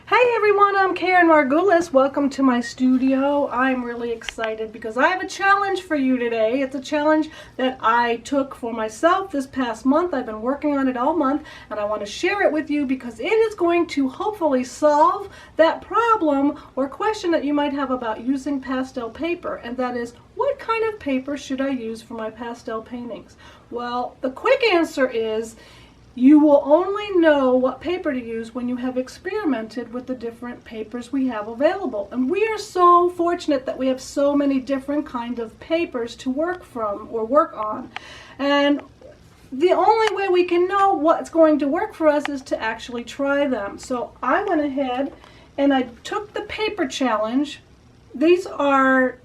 Hey everyone, I'm Karen Margulis. Welcome to my studio. I'm really excited because I have a challenge for you today. It's a challenge that I took for myself this past month. I've been working on it all month and I want to share it with you because it is going to hopefully solve that problem or question that you might have about using pastel paper, and that is, what kind of paper should I use for my pastel paintings? Well, the quick answer is you will only know what paper to use when you have experimented with the different papers we have available. And we are so fortunate that we have so many different kinds of papers to work from or work on. And the only way we can know what's going to work for us is to actually try them. So I went ahead and I took the paper challenge. These are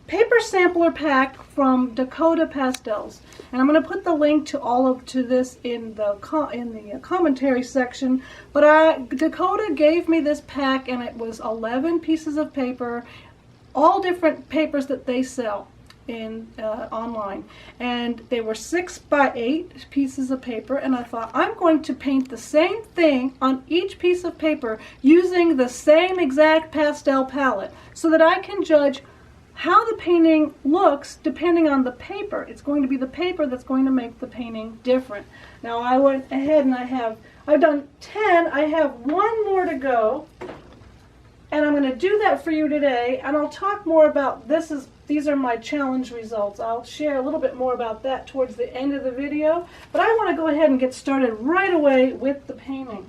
paper sampler pack from Dakota Pastels, and I'm going to put the link to this in the commentary section. But Dakota gave me this pack, and it was 11 pieces of paper, all different papers that they sell in online, and they were 6 by 8 pieces of paper. And I thought, I'm going to paint the same thing on each piece of paper using the same exact pastel palette so that I can judge how the painting looks depending on the paper. It's going to be the paper that's going to make the painting different. Now I went ahead and I've done 10. I have one more to go, and I'm going to do that for you today, and I'll talk more about these are my challenge results. I'll share a little bit more about that towards the end of the video, but I want to go ahead and get started right away with the painting.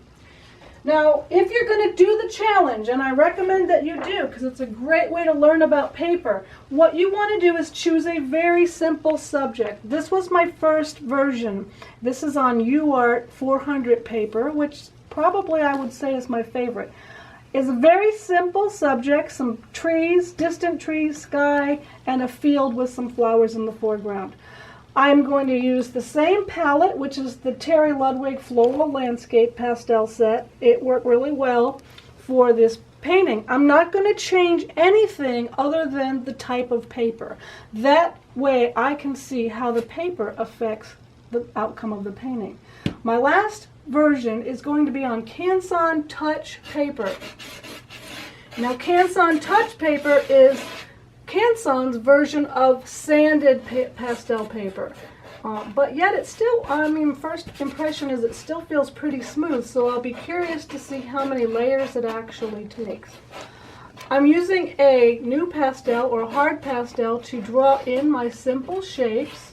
Now, if you're going to do the challenge, and I recommend that you do because it's a great way to learn about paper, what you want to do is choose a very simple subject. This was my first version. This is on UArt 400 paper, which probably I would say is my favorite. It's a very simple subject, some trees, distant trees, sky, and a field with some flowers in the foreground. I'm going to use the same palette, which is the Terry Ludwig Floral Landscape pastel set. It worked really well for this painting. I'm not going to change anything other than the type of paper. That way I can see how the paper affects the outcome of the painting. My last version is going to be on Canson Touch paper. Now, Canson Touch paper is Canson's version of sanded pastel paper, but yet it's still, first impression is it still feels pretty smooth, so I'll be curious to see how many layers it actually takes. I'm using a Nupastel or hard pastel to draw in my simple shapes.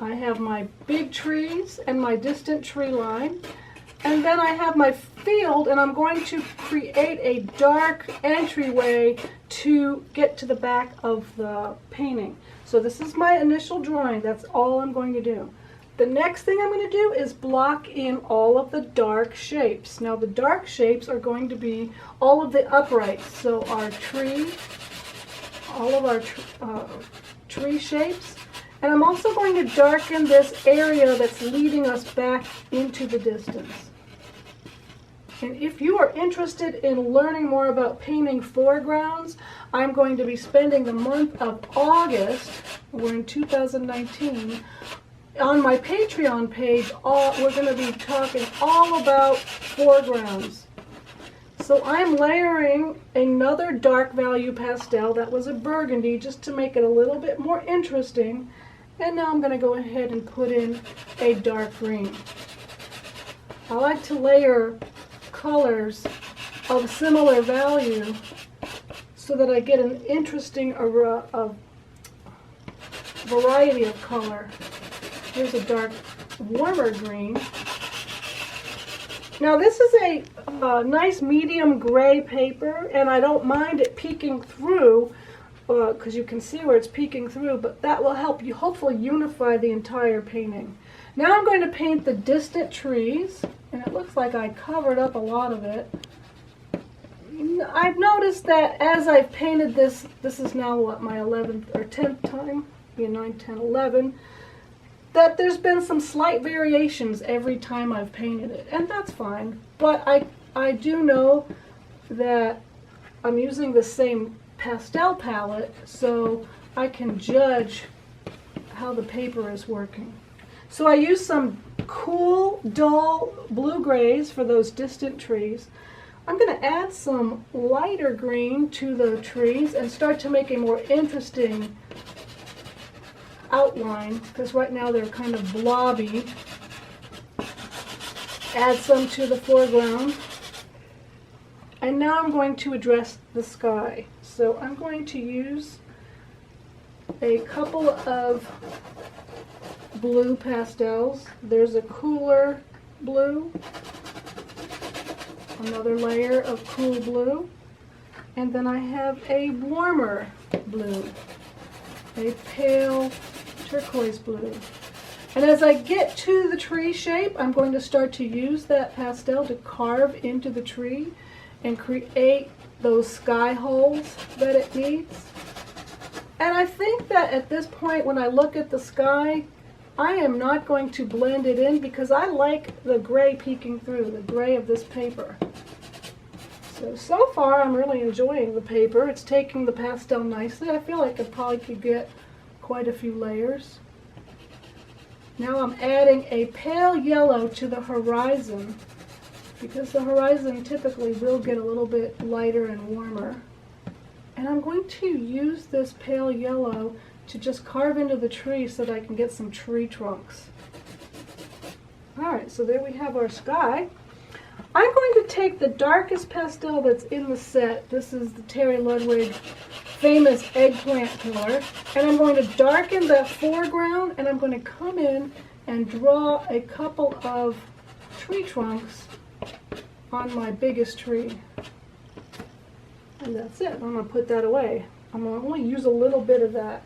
I have my big trees and my distant tree line, and then I have my field, and I'm going to create a dark entryway to get to the back of the painting. So this is my initial drawing. That's all I'm going to do. The next thing I'm going to do is block in all of the dark shapes. Now the dark shapes are going to be all of the uprights. So our tree, all of our tree shapes. And I'm also going to darken this area that's leading us back into the distance. And if you are interested in learning more about painting foregrounds, I'm going to be spending the month of August, we're in 2019, on my Patreon page. We're going to be talking all about foregrounds. So I'm layering another dark value pastel that was a burgundy just to make it a little bit more interesting. And now I'm going to go ahead and put in a dark green. I like to layer colors of similar value so that I get an interesting variety of color. Here's a dark, warmer green. Now this is a nice medium gray paper, and I don't mind it peeking through because you can see where it's peeking through, but that will help you hopefully unify the entire painting. Now I'm going to paint the distant trees, and it looks like I covered up a lot of it. I've noticed that as I've painted this is now what, my 11th or 10th time, 9, 10, 11, that there's been some slight variations every time I've painted it, and that's fine. But I do know that I'm using the same pastel palette, so I can judge how the paper is working. So I used some cool, dull blue grays for those distant trees. I'm going to add some lighter green to the trees and start to make a more interesting outline, because right now they're kind of blobby. Add some to the foreground. And now I'm going to address the sky. So I'm going to use a couple of blue pastels. There's a cooler blue, another layer of cool blue, and then I have a warmer blue, a pale turquoise blue. And as I get to the tree shape, I'm going to start to use that pastel to carve into the tree and create those sky holes that it needs. And I think that at this point, when I look at the sky, I am not going to blend it in because I like the gray peeking through, the gray of this paper. So far I'm really enjoying the paper. It's taking the pastel nicely. I feel like I probably could get quite a few layers. Now I'm adding a pale yellow to the horizon, because the horizon typically will get a little bit lighter and warmer. And I'm going to use this pale yellow to just carve into the tree so that I can get some tree trunks. Alright, so there we have our sky. I'm going to take the darkest pastel that's in the set. This is the Terry Ludwig famous eggplant color. And I'm going to darken the foreground, and I'm going to come in and draw a couple of tree trunks on my biggest tree. And that's it. I'm going to put that away. I'm going to only use a little bit of that.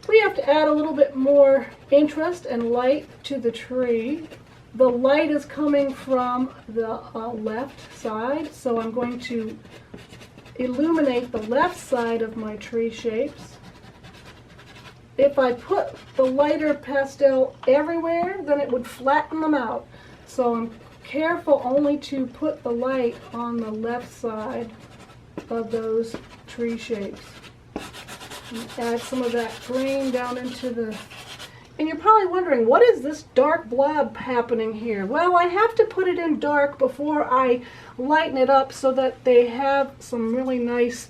We have to add a little bit more interest and light to the tree. The light is coming from the left side, so I'm going to illuminate the left side of my tree shapes. If I put the lighter pastel everywhere, then it would flatten them out. So I'm careful only to put the light on the left side of those tree shapes. And add some of that green down into the... And you're probably wondering, what is this dark blob happening here? Well, I have to put it in dark before I lighten it up so that they have some really nice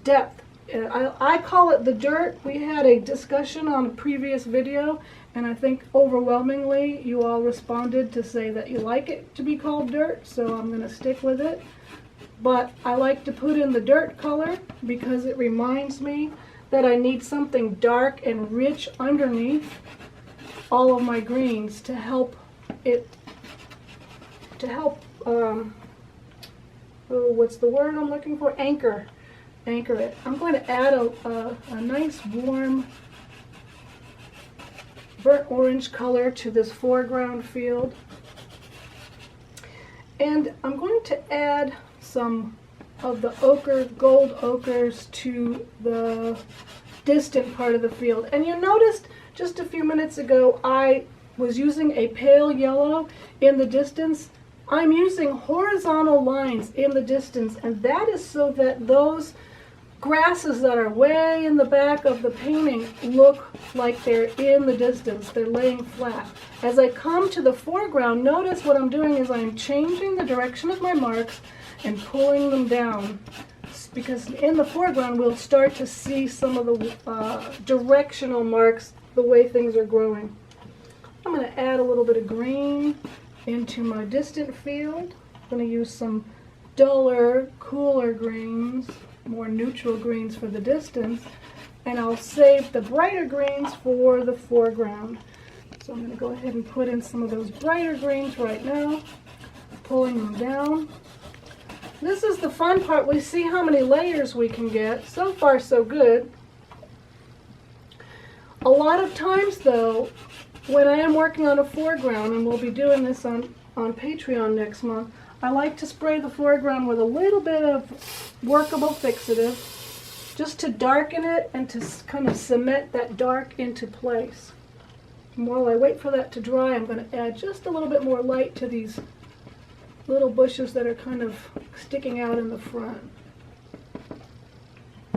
depth. I call it the dirt. We had a discussion on a previous video, and I think overwhelmingly you all responded to say that you like it to be called dirt, so I'm going to stick with it. But I like to put in the dirt color because it reminds me that I need something dark and rich underneath all of my greens to help it, what's the word I'm looking for? Anchor it. I'm going to add a nice warm burnt orange color to this foreground field. And I'm going to add some of the ochre, gold ochres to the distant part of the field. And you noticed just a few minutes ago I was using a pale yellow in the distance. I'm using horizontal lines in the distance, and that is so that those grasses that are way in the back of the painting look like they're in the distance. They're laying flat. As I come to the foreground, notice what I'm doing is I'm changing the direction of my marks and pulling them down, because in the foreground we'll start to see some of the directional marks, the way things are growing. I'm going to add a little bit of green into my distant field. I'm going to use some duller, cooler greens, more neutral greens for the distance, and I'll save the brighter greens for the foreground. So I'm going to go ahead and put in some of those brighter greens right now, pulling them down. This is the fun part. We see how many layers we can get. So far, so good. A lot of times, though, when I am working on a foreground, and we'll be doing this on Patreon next month, I like to spray the foreground with a little bit of Workable Fixative, just to darken it and to kind of cement that dark into place. And while I wait for that to dry, I'm going to add just a little bit more light to these little bushes that are kind of sticking out in the front.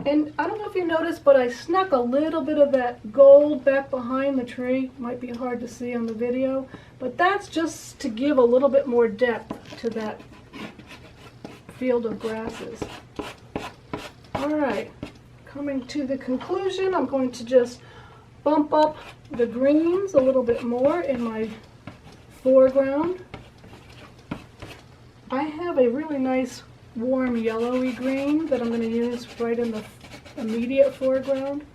And I don't know if you noticed, but I snuck a little bit of that gold back behind the tree. Might be hard to see on the video, but that's just to give a little bit more depth to that field of grasses. All right, coming to the conclusion, I'm going to just bump up the greens a little bit more in my foreground. I have a really nice warm yellowy green that I'm going to use right in the immediate foreground.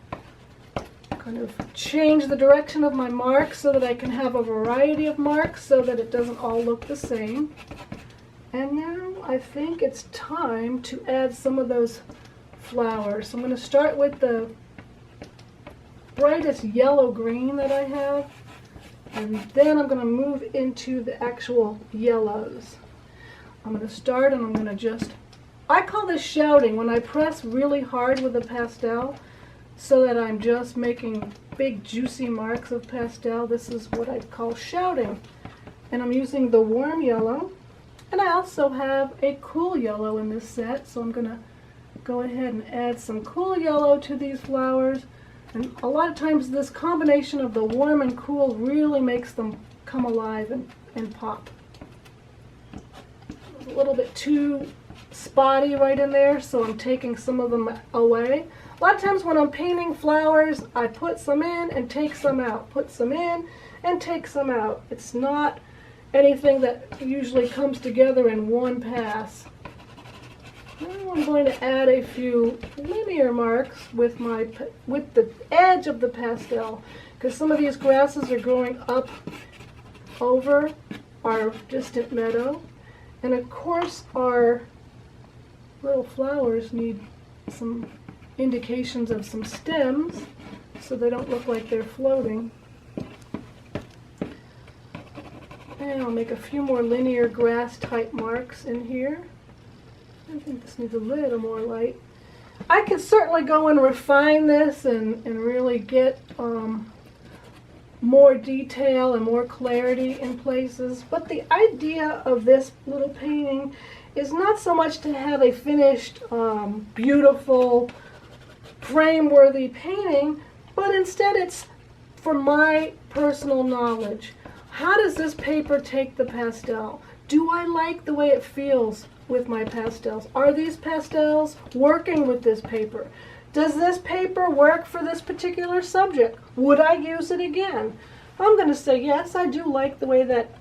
Kind of change the direction of my marks so that I can have a variety of marks so that it doesn't all look the same. And now I think it's time to add some of those flowers. So I'm going to start with the brightest yellow green that I have, and then I'm going to move into the actual yellows. I'm going to start and I'm going to just, I call this shouting when I press really hard with a pastel so that I'm just making big juicy marks of pastel. This is what I call shouting. And I'm using the warm yellow, and I also have a cool yellow in this set, so I'm going to go ahead and add some cool yellow to these flowers. And a lot of times this combination of the warm and cool really makes them come alive and pop. A little bit too spotty right in there, so I'm taking some of them away. A lot of times when I'm painting flowers, I put some in and take some out, put some in and take some out. It's not anything that usually comes together in one pass. Now I'm going to add a few linear marks with the edge of the pastel, because some of these grasses are growing up over our distant meadow, and of course our little flowers need some indications of some stems so they don't look like they're floating. And I'll make a few more linear grass type marks in here. I think this needs a little more light. I can certainly go and refine this and really get more detail and more clarity in places, but the idea of this little painting is not so much to have a finished, beautiful, frame-worthy painting, but instead it's for my personal knowledge. How does this paper take the pastel? Do I like the way it feels with my pastels? Are these pastels working with this paper? Does this paper work for this particular subject? Would I use it again? I'm going to say yes, I do like the way that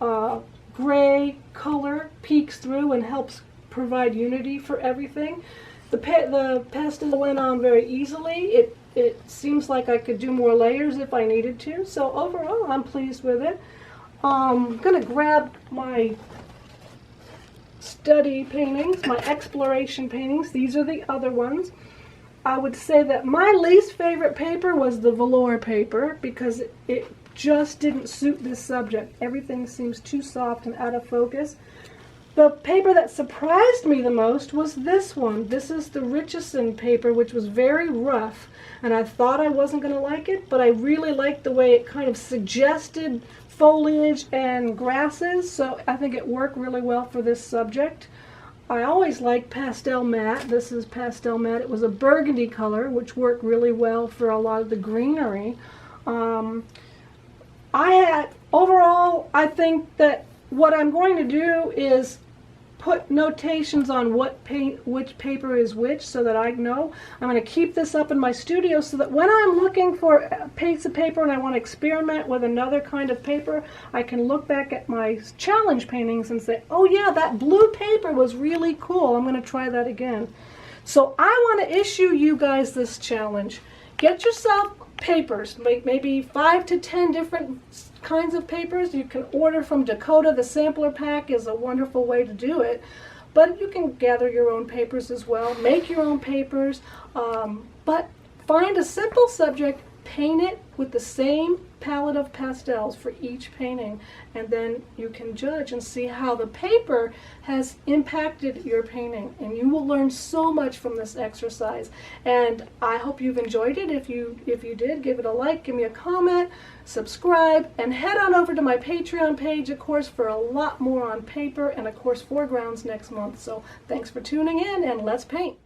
gray color peeks through and helps provide unity for everything. The pastel went on very easily. It seems like I could do more layers if I needed to. So overall, I'm pleased with it. I'm going to grab my study paintings, my exploration paintings. These are the other ones. I would say that my least favorite paper was the velour paper because it just didn't suit this subject. Everything seems too soft and out of focus. The paper that surprised me the most was this one. This is the Richardson paper, which was very rough, and I thought I wasn't going to like it, but I really liked the way it kind of suggested foliage and grasses, so I think it worked really well for this subject. I always liked Pastel Matte. This is Pastel Matte. It was a burgundy color, which worked really well for a lot of the greenery. Overall, I think that what I'm going to do is put notations on which paper is which so that I know. I'm going to keep this up in my studio so that when I'm looking for a piece of paper and I want to experiment with another kind of paper, I can look back at my challenge paintings and say, oh yeah, that blue paper was really cool. I'm going to try that again. So I want to issue you guys this challenge. Get yourself papers, maybe 5 to 10 different kinds of papers. You can order from Dakota. The sampler pack is a wonderful way to do it, but you can gather your own papers as well, make your own papers, but find a simple subject, paint it with the same palette of pastels for each painting, and then you can judge and see how the paper has impacted your painting, and you will learn so much from this exercise. And I hope you've enjoyed it. If you did, give it a like, give me a comment, subscribe, and head on over to my Patreon page, of course, for a lot more on paper and of course foregrounds next month. So thanks for tuning in, and let's paint.